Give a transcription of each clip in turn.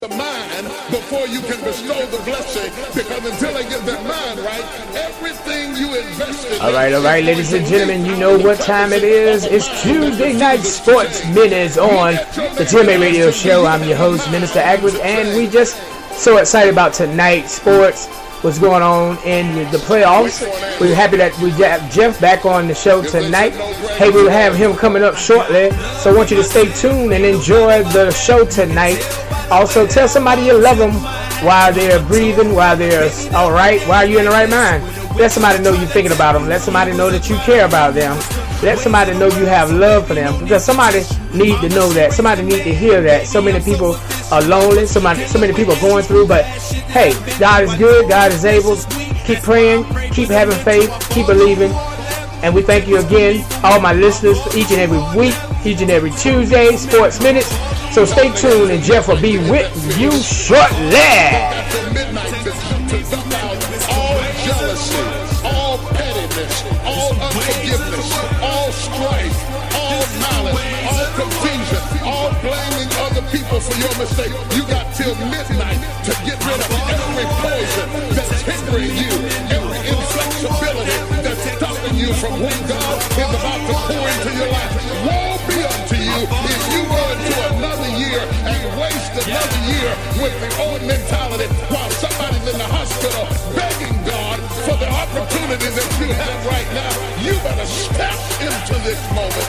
the mind before you can bestow the blessing, because until they get their mind right, everything you invested. All right, ladies and gentlemen, you know what time it is. It's Tuesday Night Sports Minutes on the TMA Radio Show. I'm your host, Minister Agwood, and we just so excited about tonight's sports. What's going on in the playoffs. We're happy that we have Jeff back on the show tonight. Hey, we'll have him coming up shortly, so I want you to stay tuned and enjoy the show tonight. Also, tell somebody you love them while they're breathing, while they're all right, while you're in the right mind. Let somebody know you're thinking about them. Let somebody know that you care about them. Let somebody know you have love for them, because somebody need to know that. Somebody need to hear that. So many people are lonely. So many people are going through. But hey, God is good. God is able. Keep praying. Keep having faith. Keep believing. And we thank you again, all my listeners, for each and every week, each and every Tuesday, Sports Minutes. So stay tuned, and Jeff will be with you shortly. All jealousy, all pettiness, all unforgiveness, all strife, all malice, all confusion, all blaming other people for your mistake. You got till midnight to get rid of every poison that's hindering you, every inflexibility that's stopping you from what God is about to pour into your life. Woe be unto you if you go into another year and waste another year with the old mentality while somebody's in the hospital begging God for the opportunity that you have right now. You better step into this moment.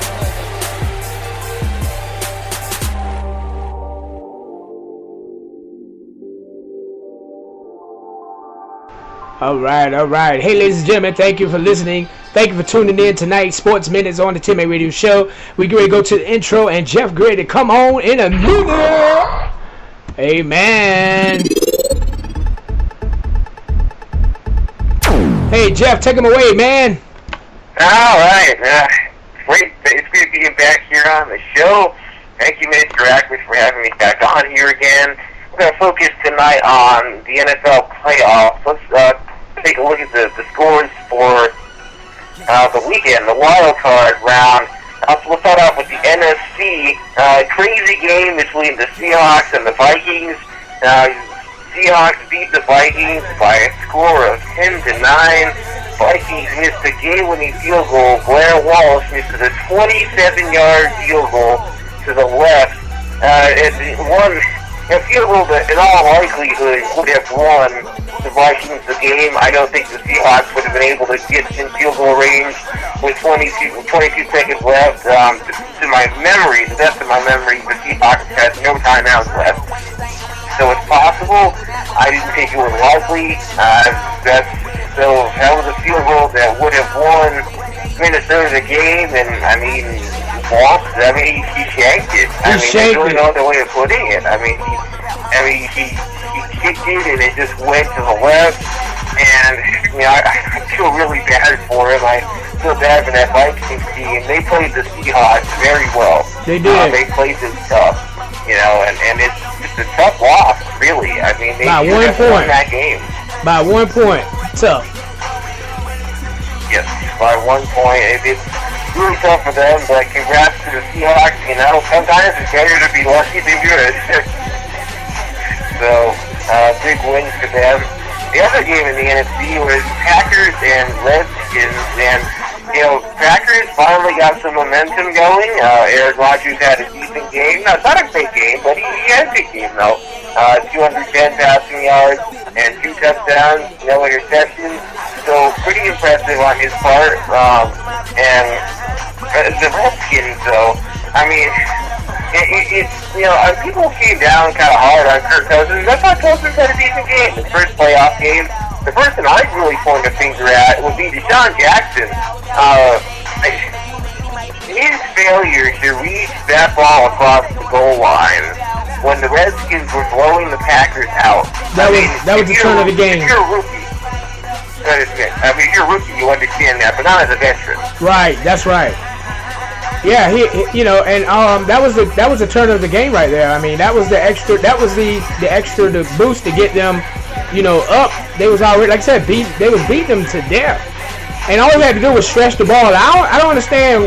All right. Hey, ladies and gentlemen, thank you for listening. Thank you for tuning in tonight. Sports Minutes on the TMA Radio Show. We're going to go to the intro, and Jeff Gray to come on in a minute. Amen. Hey, Jeff, take him away, man. All right. Great. It's good being back here on the show. Thank you, Mr. Ackman, for having me back on here again. We're going to focus tonight on the NFL playoffs. Let's take a look at the scores for the weekend, the wild card round. So we'll start off with the NFC. Crazy game between the Seahawks and the Vikings. Seahawks beat the Vikings by a score of 10-9. Vikings missed a game-winning field goal. Blair Walsh misses a 27-yard field goal to the left. A field goal that, in all likelihood, would have won the Vikings the game. I don't think the Seahawks would have been able to get in field goal range with 22 seconds left. To my memory, the best of my memory, the Seahawks had no timeouts left. So it's possible. I didn't think it was likely. So that was a field goal that would have won Minnesota the game, and I mean, he shanked it. There's really no other way of putting it. He kicked it and it just went to the left, and I feel really bad for him. I feel bad for that Vikings team. They played the Seahawks very well. They did. They played them tough, and it's just a tough loss, really. I mean, they should have won that game. By 1 point, tough. Yes, by 1 point. It's really tough for them, but congrats to the Seahawks. Sometimes it's better to be lucky than good. So, big win for them. The other game in the NFC was Packers and Redskins, and Packers finally got some momentum going. Aaron Rodgers had a decent game. No, it's not a big game, but he had a good game, though. 210 passing yards and 2 touchdowns, no interceptions. So pretty impressive on his part. And the Redskins, though, people came down kind of hard on Kirk Cousins. I thought Cousins had a decent game. His first playoff game. The person I'd really point a finger at would be Deshaun Jackson. His failure to reach that ball across the goal line when the Redskins were blowing the Packers out. That was the turn of the game. If you're a rookie, if you're a rookie, you understand that, but not as a veteran. Right, that's right. Yeah, that was the turn of the game right there. I mean, that was the extra the boost to get them, up. They was already, like I said, they was beating them to death. And all they had to do was stretch the ball out. I don't understand,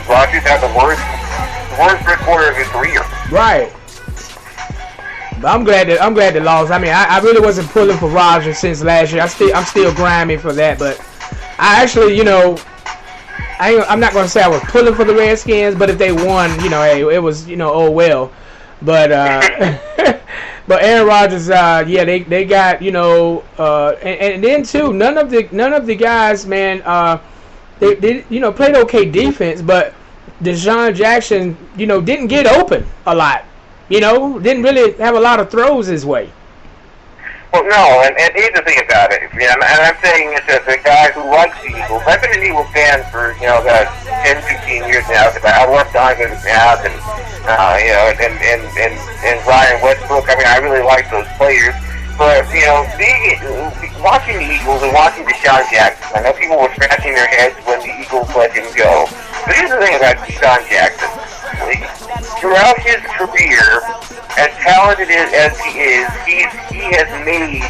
Rodgers had the worst first quarter of his career. Right. But I'm glad they lost. I mean, I really wasn't pulling for Rodgers since last year. I'm still grinding for that, but I actually, you know, I'm not gonna say I was pulling for the Redskins, but if they won, you know, hey, it was, you know, oh well. But but Aaron Rodgers, yeah, they got, you know, and then too, none of the guys, man, they you know, played okay defense, but Deshaun Jackson, you know, didn't get open a lot. You know, didn't really have a lot of throws his way. Well, no, and here's the thing about it. You know, and I'm saying it as a guy who likes the Eagles. I've been an Eagles fan for, you know, about 10, 15 years now. I love Donovan McNabb and, you know, and Ryan Westbrook. I mean, I really like those players. But, you know, watching the Eagles and watching Deshaun Jackson, I know people were scratching their heads when the Eagles let him go. But here's the thing about Deshaun Jackson. Throughout his career, as talented as he is, he has made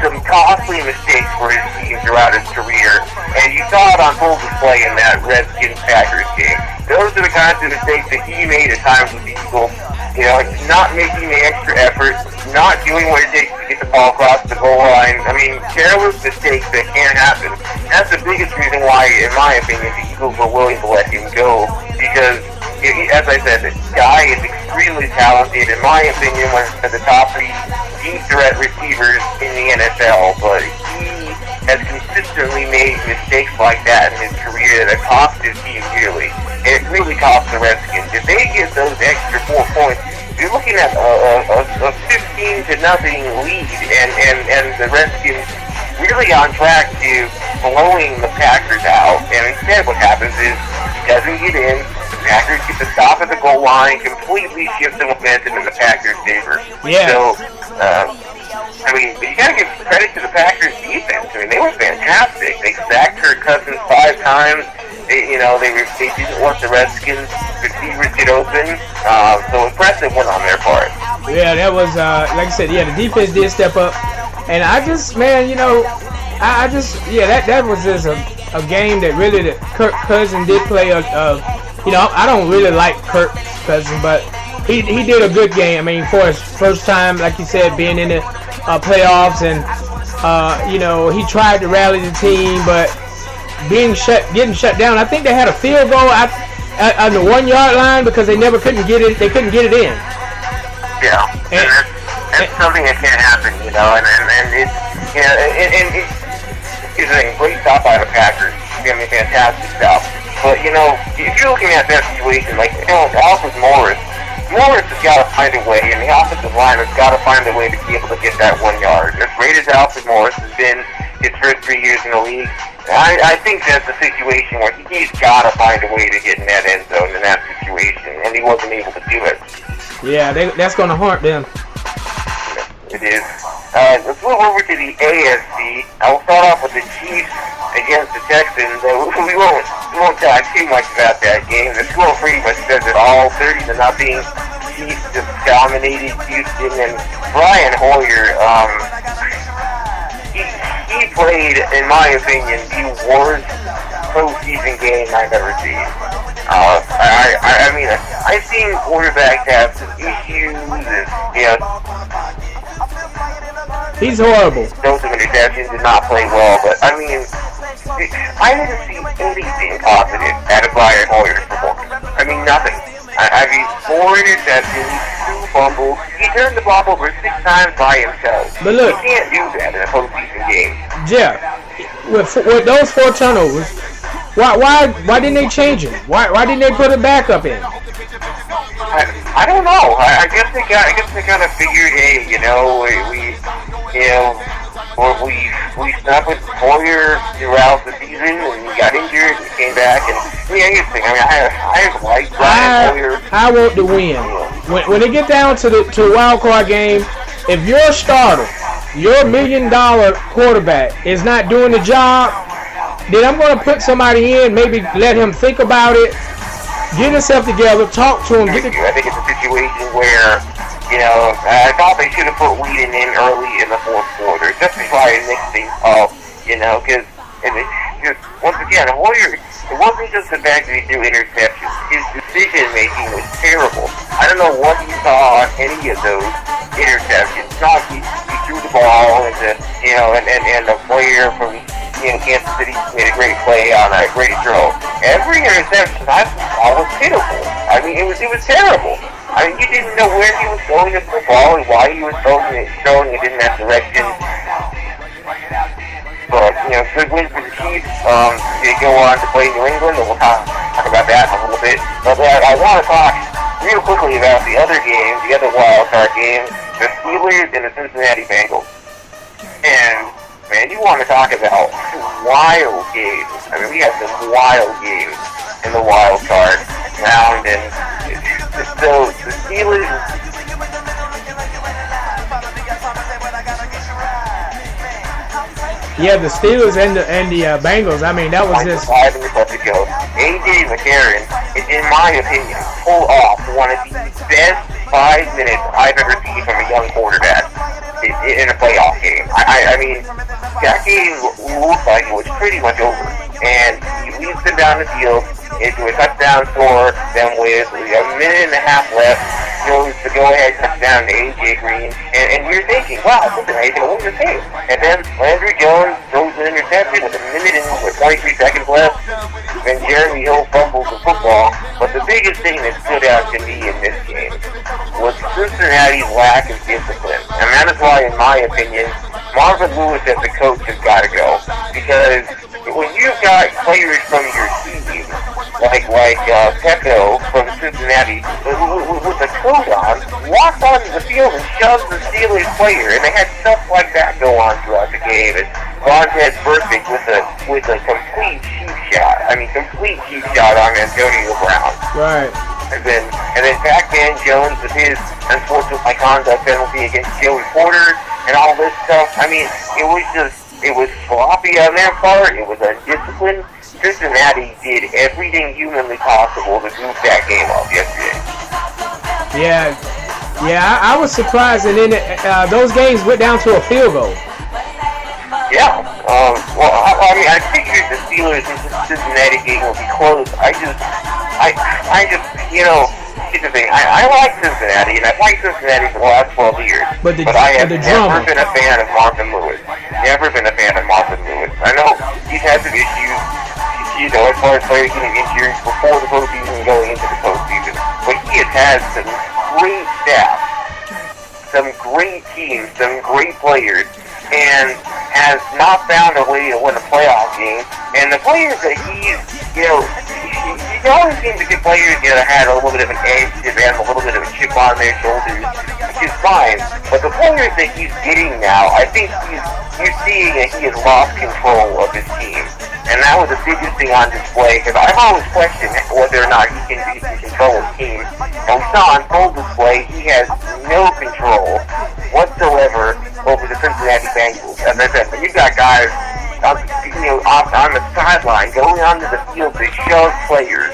some costly mistakes for his team throughout his career, and you saw it on full display in that Redskins-Packers game. Those are the kinds of mistakes that he made at times with the Eagles. You know, not making the extra effort, not doing what it takes to get the ball across the goal line. I mean, careless mistakes that can happen. That's the biggest reason why, in my opinion, the Eagles were willing to let him go, because, as I said, the guy is extremely talented. In my opinion, one of the top 3 deep threat receivers in the NFL, but he has consistently made mistakes like that in his career that cost his team dearly. And it really cost the Redskins. If they get those extra 4 points, you're looking at a 15-0 lead, and the Redskins really on track to blowing the Packers out. And instead what happens is he doesn't get in. The Packers get the stop at the goal line, completely shift the momentum in the Packers' favor. Yeah. So, I mean, you gotta give credit to the Packers' defense. I mean, they were fantastic. They sacked Kirk Cousins 5 times. They didn't let the Redskins receivers get open. So impressive one on their part. Yeah, that was like I said. Yeah, the defense did step up, and I just, man, you know, I just, yeah, that was just a game that really that Kirk Cousins did play you know, I don't really like Kirk Cousins, but he did a good game. I mean, for his first time, like you said, being in the playoffs, and you know, he tried to rally the team, but getting shut down. I think they had a field goal on the 1-yard line because they couldn't get it. They couldn't get it in. Yeah, and that's something that can't happen, you know. And it's, you know, and it's a great stop by the Packers. I mean, fantastic stop. But, you know, if you're looking at that situation, like, you know, Alfred Morris has got to find a way, and the offensive line has got to find a way to be able to get that 1 yard. As great as Alfred Morris has been his first 3 years in the league, I think that's a situation where he's got to find a way to get in that end zone in that situation, and he wasn't able to do it. Yeah, that's going to haunt them. It is. Let's move over to the AFC. I will start off with the Chiefs against the Texans. We won't talk too much about that game. The score pretty much says it all. 30-0. Chiefs just dominated Houston, and Brian Hoyer. He played, in my opinion, the worst postseason game I've ever seen. I mean, I've seen quarterbacks have some issues, and, you know, he's horrible. Those interceptions did not play well, but I mean, I didn't see anything positive out of Brian Hoyer's performance. I mean, nothing. I mean, 4 interceptions, 2 fumbles. He turned the ball over 6 times by himself. But look, you can't do that in a postseason game. Jeff, with those 4 turnovers, why didn't they change him? Why didn't they put a backup in? I don't know. I guess they kind of figured, hey, you know, we stuck with Hoyer throughout the season, and he got injured, and he came back, and here's the thing. I mean, I like Brian Hoyer. I want to win. When they get down to the wild card game, if your starter, your $1 million quarterback is not doing the job, then I'm going to put somebody in, maybe let him think about it, get himself together, talk to him. I think it's a situation where, you know, I thought they should have put Whedon in early in the 4th quarter, just to try and mix things up, you know, because once again, Hoyer, it wasn't just the fact that he threw interceptions. His decision making was terrible. I don't know what he saw on any of those interceptions. Not he threw the ball and the player from Kansas City made a great play on a great throw. Every interception I saw was pitiful. I mean, it was terrible. I mean, you didn't know where he was throwing the football and why he was throwing it in that direction. But, good win for the Chiefs. They go on to play New England, and we'll talk about that in a little bit. But I want to talk real quickly about the other game, the other wild card game, the Steelers and the Cincinnati Bengals. And, man, you want to talk about wild games. I mean, we had some wild games in the wild card round, and so the Steelers... Yeah, the Steelers and the Bengals. I mean, that was just 5 minutes to go. A.J. McCarron, in my opinion, pulled off one of the best 5 minutes I've ever seen from a young quarterback in a playoff game. I mean, that game looked like it was pretty much over, and he leads them down the field into a touchdown score. Then with a minute and a half left, goes the go-ahead touchdown to A.J. Green, and you're thinking, wow, Cincinnati's going to win this game. And then Landry Jones throws an interception with a minute and 23 seconds left, and Jeremy Hill fumbles the football. But the biggest thing that stood out to me in this game was Cincinnati's lack of discipline. And that is why, in my opinion, Marvin Lewis as the coach has got to go. Because when you've got players from your team, like Pecco from Cincinnati, with a coat on, walks onto the field and shoves the Steelers player, and they had stuff like that go on throughout the game. And Vontaze Burfict with a complete cheap shot. I mean, complete cheap shot on Antonio Brown. right. And then Pac-Man Jones with his unfortunate conduct penalty against Joey Porter and all this stuff. I mean, it was sloppy on their part. It was undisciplined. Cincinnati did everything humanly possible to goof that game up yesterday. Yeah, I was surprised, and then those games went down to a field goal. Yeah. I mean, I figured the Steelers and Cincinnati game would be close. I just, here's the thing. I like Cincinnati, and I've liked Cincinnati for the last 12 years. But I have never been a fan of Marvin Lewis. Never been a fan of Marvin Lewis. I know he's had some issues, as far as players getting injured before the postseason and going into the postseason. But he has had some great staff, some great teams, some great players, and has not found a way to win a playoff game. And the players that he always seems to get players that had a little bit of an edge, that had a little bit of a chip on their shoulders, which is fine. But the players that he's getting now, I think you're seeing that he has lost control of his team. And that was the biggest thing on display, because I've always questioned whether or not he can control his team. And we saw on full display, he has no control whatsoever over the Cincinnati Bengals. As I said, you've got guys on the sideline going onto the field to shove players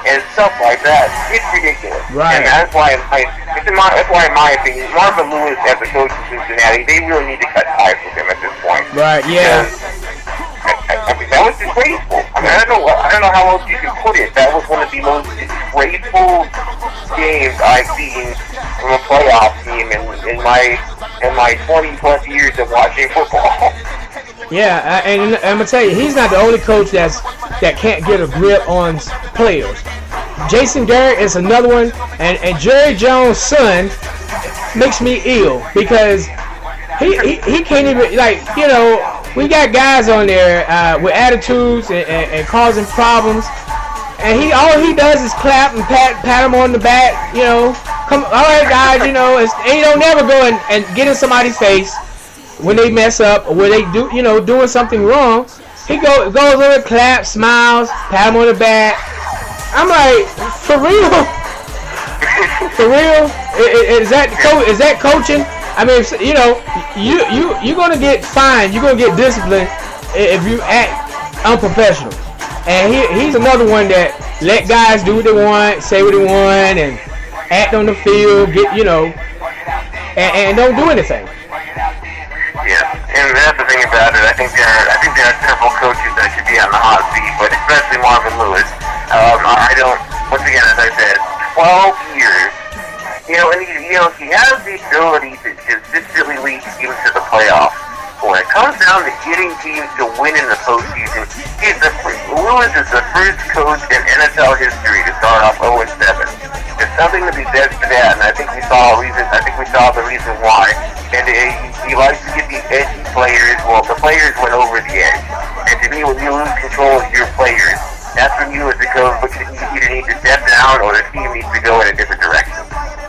and stuff like that. It's ridiculous. Right. And that's why, in my opinion, Marvin Lewis as the coach of Cincinnati, they really need to cut ties with him at this point. Right. Yeah. I mean, that was disgraceful. I mean, I don't know how else you can put it. That was one of the most disgraceful games I've seen from a playoff team in my 20 plus years of watching football. Yeah, and I'm gonna tell you, he's not the only coach that can't get a grip on players. Jason Garrett is another one, and Jerry Jones' son makes me ill because he can't even, we got guys on there with attitudes and causing problems, and all he does is clap and pat him on the back, come, all right guys, and he don't never go and get in somebody's face when they mess up or when they do, doing something wrong. He goes over, claps, smiles, pat him on the back. I'm like, for real? For real? Is that coaching? I mean, you're gonna get fined. You're gonna get disciplined if you act unprofessional. And he's another one that let guys do what they want, say what they want, and act on the field, and don't do anything. Yeah, and that's the thing about it. I think there are several coaches that should be on the hot seat, but especially Marvin Lewis. once again, as I said, 12 years. And he has the ability to consistently lead teams to the playoffs. When it comes down to getting teams to win in the postseason, Lewis is the first coach in NFL history to start off 0-7. There's something to be said for that, and I think we saw the reason why. And he likes to get these edgy players. Well, the players went over the edge. And to me, when you lose control of your players, that's when you as the coach either need to step down or the team needs to go in a different direction.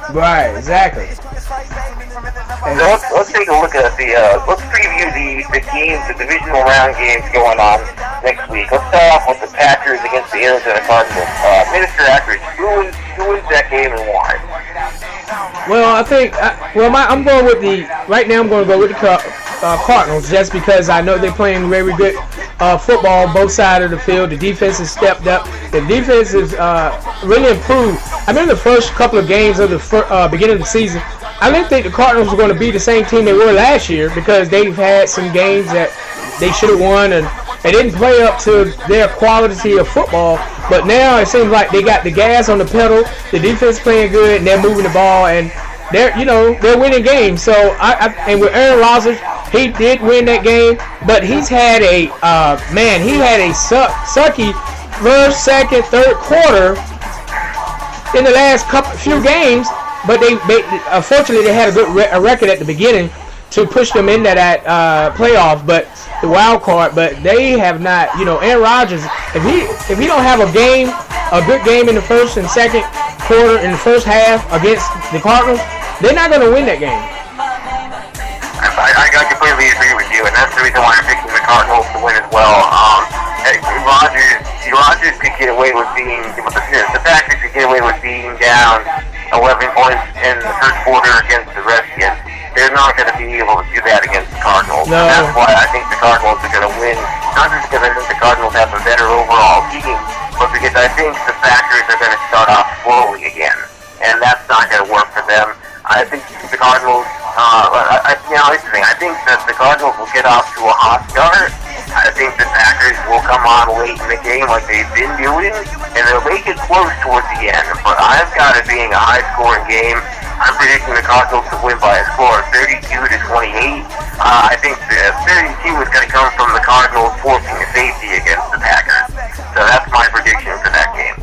Right, exactly. So let's take a look at let's preview the games, the divisional round games going on next week. Let's start off with the Packers against the Arizona Cardinals. Minister Ackridge, who wins that game and why? Well, I think, I'm going with right now I'm going to go with the Cardinals just because I know they're playing very good football both sides of the field. The defense has stepped up. The defense has really improved. I remember the first couple of games of the beginning of the season, I didn't think the Cardinals were going to be the same team they were last year because they've had some games that they should have won and they didn't play up to their quality of football. But now it seems like they got the gas on the pedal. The defense playing good and they're moving the ball and they're winning games. So and with Aaron Rodgers, he did win that game, but he's had a sucky first, second, third quarter in the last few games. But they unfortunately they had a good record at the beginning to push them into that playoff, but the wild card. But they have not. Aaron Rodgers, if he don't have a good game in the first and second quarter in the first half against the Cardinals, they're not going to win that game. I completely agree with you, and that's the reason why I'm picking the Cardinals to win as well. Rodgers could get away with the Packers could get away with being down 11 points in the first quarter against the Redskins. They're not going to be able to do that against the Cardinals. No. And that's why I think the Cardinals are going to win, not just because I think the Cardinals have a better overall team, but because I think the Packers are going to start off slowly again. And that's not going to work for them. I think the Cardinals, I think that the Cardinals will get off to a hot start. I think the Packers will come on late in the game like they've been doing, and they'll make it close towards the end. But I've got it being a high-scoring game. I'm predicting the Cardinals to win by a score of 32-28. I think the 32 is going to come from the Cardinals forcing a safety against the Packers. So that's my prediction for that game.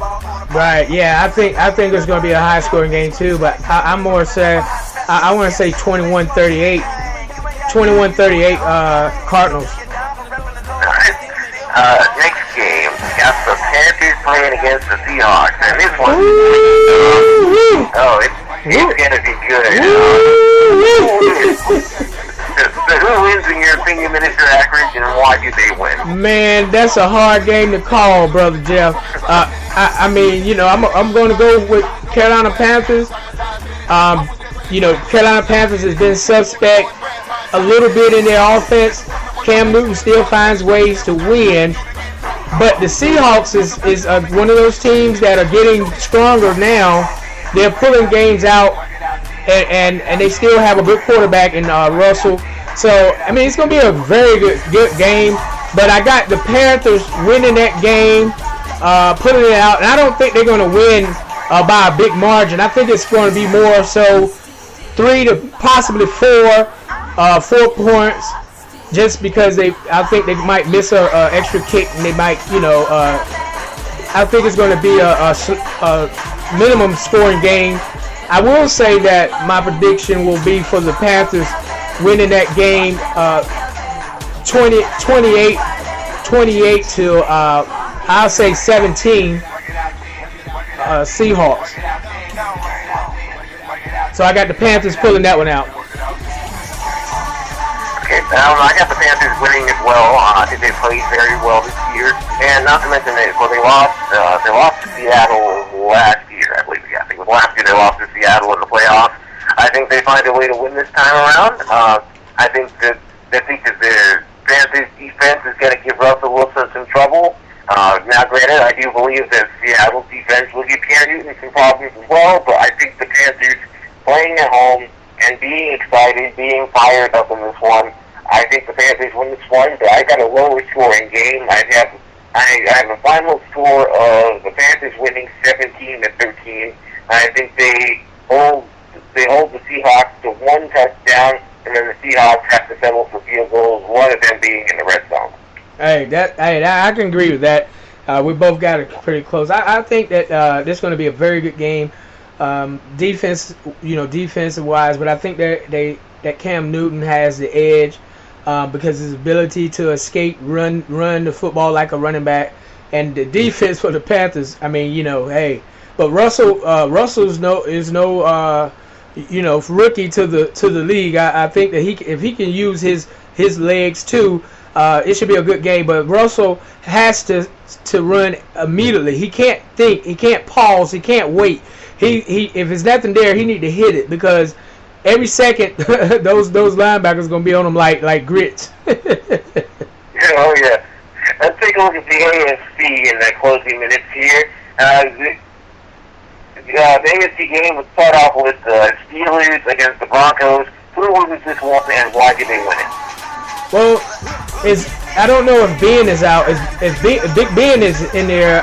Right. Yeah. I think it's going to be a high-scoring game too. But I'm more say I want to say 21-38. 21-38. Cardinals. Next game, we got the Panthers playing against the Seahawks, and this one, it's gonna be good. So who wins in your opinion, Minister Ackridge, and why do they win? Man, that's a hard game to call, Brother Jeff. I'm going to go with Carolina Panthers. Carolina Panthers has been suspect a little bit in their offense. Cam Newton still finds ways to win, but the Seahawks is one of those teams that are getting stronger now. They're pulling games out, and they still have a good quarterback in Russell. So it's going to be a very good game. But I got the Panthers winning that game, pulling it out, and I don't think they're going to win by a big margin. I think it's going to be more so 3 to possibly 4 points. Just because I think they might miss a extra kick, and they might, I think it's going to be a minimum scoring game. I will say that my prediction will be for the Panthers winning that game 28 to, I'll say 17 Seahawks. So I got the Panthers pulling that one out. I got the Panthers winning as well. I think they played very well this year, and not to mention they lost to Seattle last year, I believe. Yeah, I think it was last year they lost to Seattle in the playoffs. I think they find a way to win this time around. I think that the Panthers defense is going to give Russell Wilson some trouble. Now, granted, I do believe that Seattle's defense will give Cam Newton some problems as well, but I think the Panthers playing at home and being excited, being fired up in this one, I think the Panthers win this one, but I got a lower scoring game. I have I have a final score of the Panthers winning 17-13. I think they hold the Seahawks to one touchdown, and then the Seahawks have to settle for field goals, one of them being in the red zone. I can agree with that. We both got it pretty close. I think that this is going to be a very good game, defensive wise. But I think that Cam Newton has the edge because his ability to escape, run the football like a running back, and the defense for the Panthers. I mean, hey, but Russell's no rookie to the league. I think that if he can use his legs too. It should be a good game, but Russell has to run immediately. He can't think. He can't pause. He can't wait. If there's nothing there, he need to hit it because every second those linebackers gonna be on him like grits. Oh yeah. Let's take a look at the AFC in the closing minutes here. The AFC game would start off with the Steelers against the Broncos. Who wins this one and why did they win it? Well, I don't know if Ben is out. If Big Ben is in there,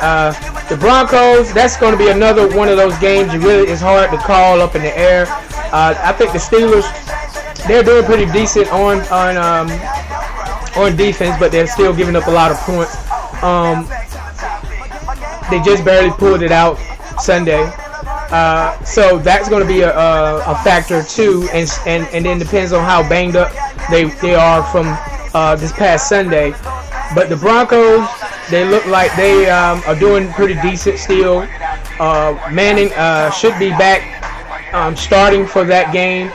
the Broncos, that's going to be another one of those games that really is hard to call up in the air. I think the Steelers, they're doing pretty decent on defense, but they're still giving up a lot of points. They just barely pulled it out Sunday. So that's going to be a factor too, and then depends on how banged up they are from this past Sunday. But the Broncos, they look like they are doing pretty decent still. Manning should be back starting for that game.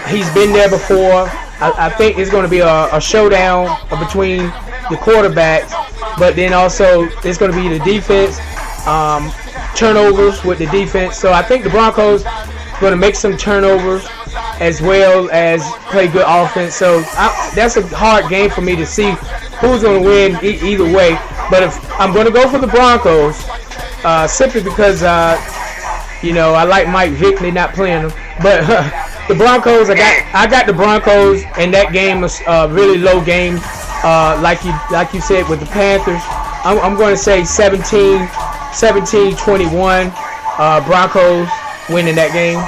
He's been there before. I think it's going to be a showdown between the quarterbacks, but then also it's going to be the defense. Turnovers with the defense. So I think the Broncos are going to make some turnovers as well as play good offense. So that's a hard game for me to see who's going to win either way. But if I'm going to go for the Broncos simply because, I like Mike Vick. They're not playing them. But the Broncos, I got the Broncos, and that game was a really low game. Like you said with the Panthers. I'm going to say 17-21, Broncos winning that game.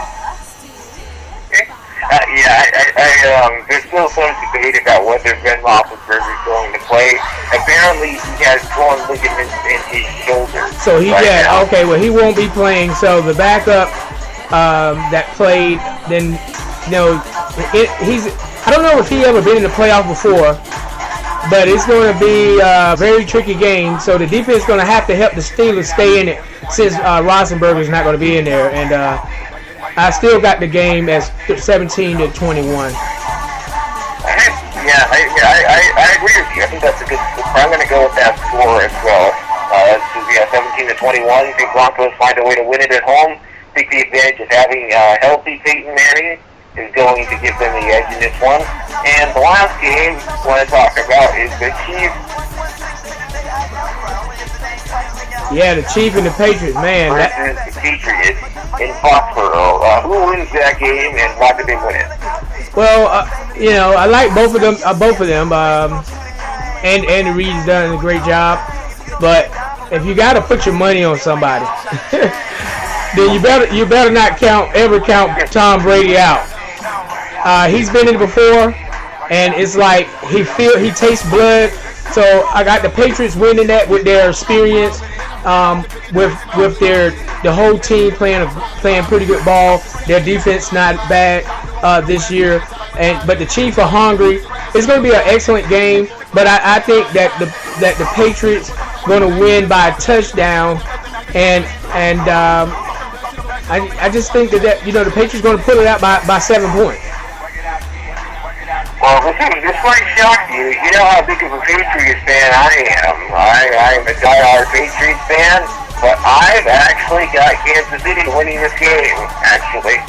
There's still some debate about whether Ben Roethlisberger is going to play. Apparently, he has torn ligaments in his shoulder. So he won't be playing. So the backup that played, then he's. I don't know if he ever been in the playoff before. But it's going to be a very tricky game, so the defense is going to have to help the Steelers stay in it since Roethlisberger is not going to be in there. And I still got the game as 17-21. Yeah, I agree with you. I think that's a good score. I'm going to go with that score as well. 17-21. I think Broncos find a way to win it at home. I think the advantage of having healthy Peyton Manning is going to give them the edge in this one. And the last game I want to talk about is the Chiefs. Yeah, the Chiefs and the Patriots, man. Versus the Patriots in Foxborough. Who wins that game and why did they win it? Well, I like both of them. And Andy Reid's done a great job. But if you got to put your money on somebody, then you better not ever count Tom Brady out. He's been in it before, and it's like he tastes blood. So I got the Patriots winning that with their experience, with the whole team playing pretty good ball. Their defense not bad this year, but the Chiefs are hungry. It's going to be an excellent game, but I think that the Patriots going to win by a touchdown, and I just think that the Patriots going to pull it out by 7 points. Well, this might shock you. You know how big of a Patriots fan I am. I am a diehard Patriots fan, but I've actually got Kansas City winning this game, actually.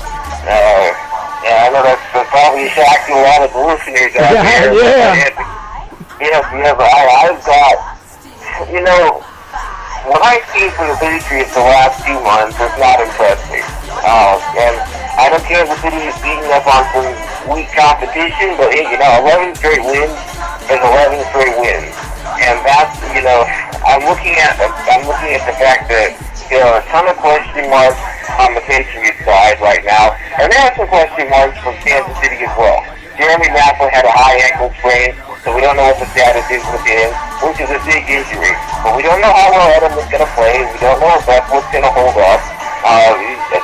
I know that's probably a shock to a lot of the listeners out there. But I've got, what I've seen from the Patriots the last 2 months has not impressed me. And I know Kansas City is beating up on some weak competition, but 11 straight wins is 11 straight wins. And that's, I'm looking at the fact that there are a ton of question marks on the Patriots side right now, and there are some question marks from Kansas City as well. Jeremy Maclin had a high ankle sprain, so we don't know what the status is with him, which is a big injury. But we don't know how well Adam is going to play. We don't know if that's what's going to hold up.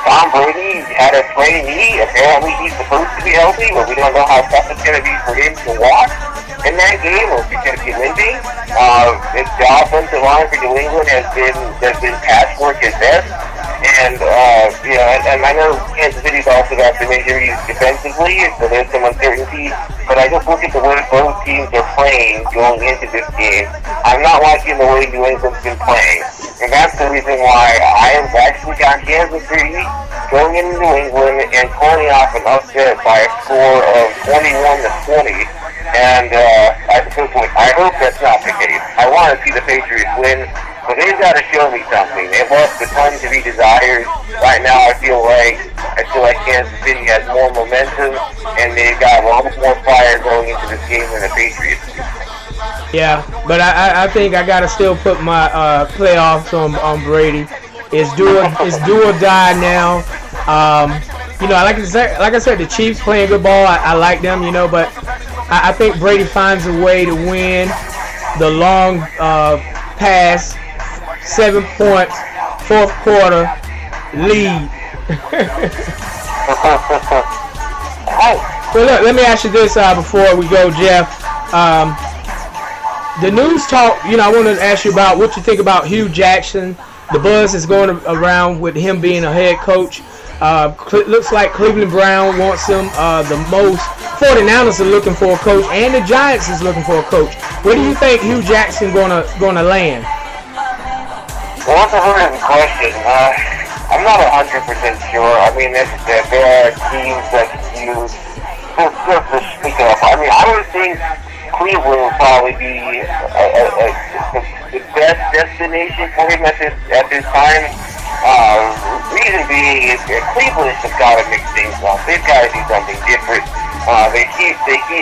Tom Brady had a sprained knee. Apparently he's supposed to be healthy, but we don't know how tough it's going to be for him to walk in that game, or if he's going to be limping. The offensive line for New England has been patchwork at best. And I know Kansas City's also got some injuries defensively, so there's some uncertainty. But I just look at the way both teams are playing going into this game. I'm not liking the way New England's been playing. And that's the reason why I have actually got Kansas City going into New England and pulling off an upset by a score of 21-20. And I hope that's not the case. I want to see the Patriots win, but they've got to show me something. They've left a ton to be desired. Right now, I feel like Kansas City has more momentum, and they've got a lot more fire going into this game than the Patriots. Yeah, but I think I gotta still put my playoffs on Brady. It's do or die now. Like I said, the Chiefs playing good ball. I like them, but I think Brady finds a way to win the long pass, 7 points, fourth quarter lead. Well, look, let me ask you this before we go, Jeff. The news talk, I want to ask you about what you think about Hugh Jackson. The buzz is going around with him being a head coach. Looks like Cleveland Brown wants him the most. 49ers are looking for a coach, and the Giants is looking for a coach. Where do you think Hugh Jackson gonna land? Well, that's a very good question. I'm not 100% sure. I mean, there are teams that can use just to speak up. I mean, I would think Cleveland would probably be the best destination for him at this time. Reason being is that Cleveland has got to mix things up. They've got to do something different. They keep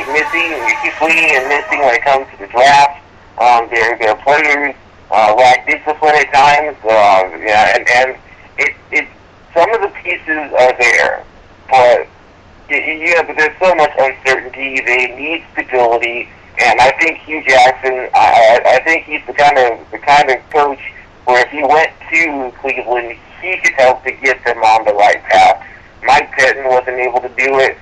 missing, they keep swinging and missing when it comes to the draft. Their players lack discipline at times. And some of the pieces are there, but but there's so much uncertainty. They need stability, and I think Hugh Jackson. I think he's the kind of coach where if he went to Cleveland, he could help to get them on the right path. Mike Pettin wasn't able to do it.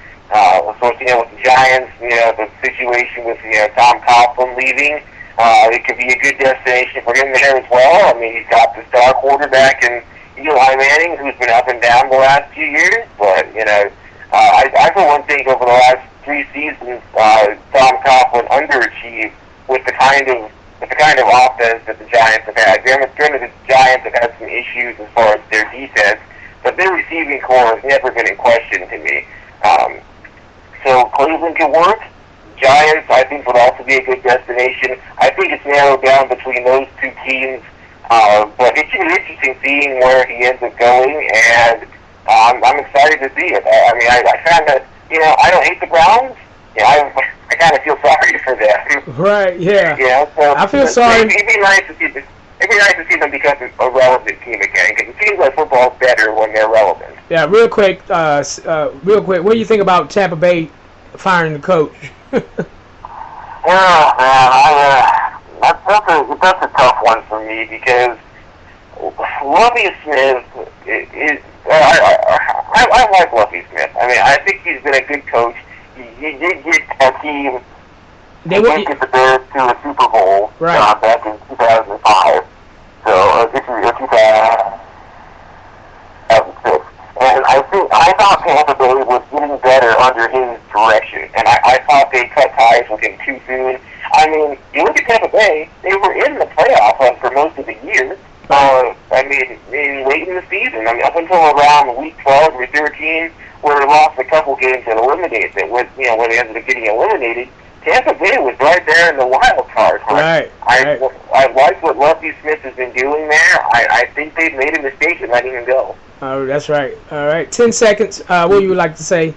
With the Giants, the situation with Tom Coughlin leaving, it could be a good destination for him there as well. I mean, he's got the star quarterback in Eli Manning, who's been up and down the last few years. But I for one think over the last 3 seasons, Tom Coughlin underachieved with the kind of offense that the Giants have had. Granted, the Giants have had some issues as far as their defense, but their receiving core has never been in question to me. So Cleveland could work. Giants, I think, would also be a good destination. I think it's narrowed down between those two teams, but it should be interesting seeing where he ends up going, and I'm excited to see it. I mean, I kind of, I don't hate the Browns. I kind of feel sorry for them. Right, yeah. So I feel sorry. It'd be nice to see them become a relevant team again, because it seems like football's better when they're relevant. Yeah, real quick, what do you think about Tampa Bay firing the coach? That's a tough one for me, because Lovie Smith is I like Lovie Smith. I mean, I think he's been a good coach. He did get a team get the Bears to a Super Bowl back in 2005. So this is 2006. And I thought Tampa Bay was getting better under his direction, and I thought they cut ties with him too soon. I mean, you look at Tampa Bay; they were in the playoff hunt for most of the year. Late in the season, up until around week 12 or 13, where they lost a couple games and eliminated it. When they ended up getting eliminated, Tampa Bay was right there in the wild card. Right. I like what Lovie Smith has been doing there. I think they've made a mistake in letting him go. That's right. All right. 10 seconds. What would you like to say?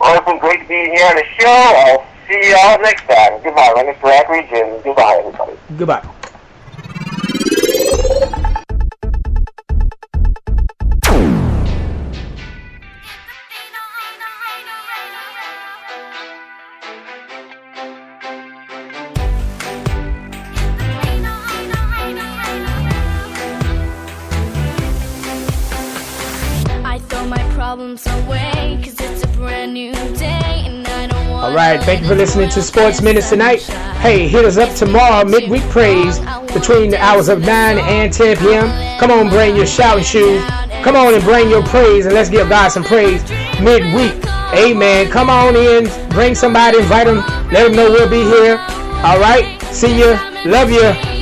Well, it's been great to be here on the show. I'll see you all next time. Goodbye, Mr. Ackridge, and goodbye, everybody. Goodbye. problems away, 'cause it's a brand new day and I don't want. All right, thank you for listening to Sports Minutes tonight. Hey, hit us up tomorrow, midweek praise, between the hours of 9 and 10 p.m. Come on, bring your shouting shoes. Come on and bring your praise, and let's give God some praise midweek. Amen. Come on in, bring somebody, invite them, let them know we'll be here. All right, see you, love you.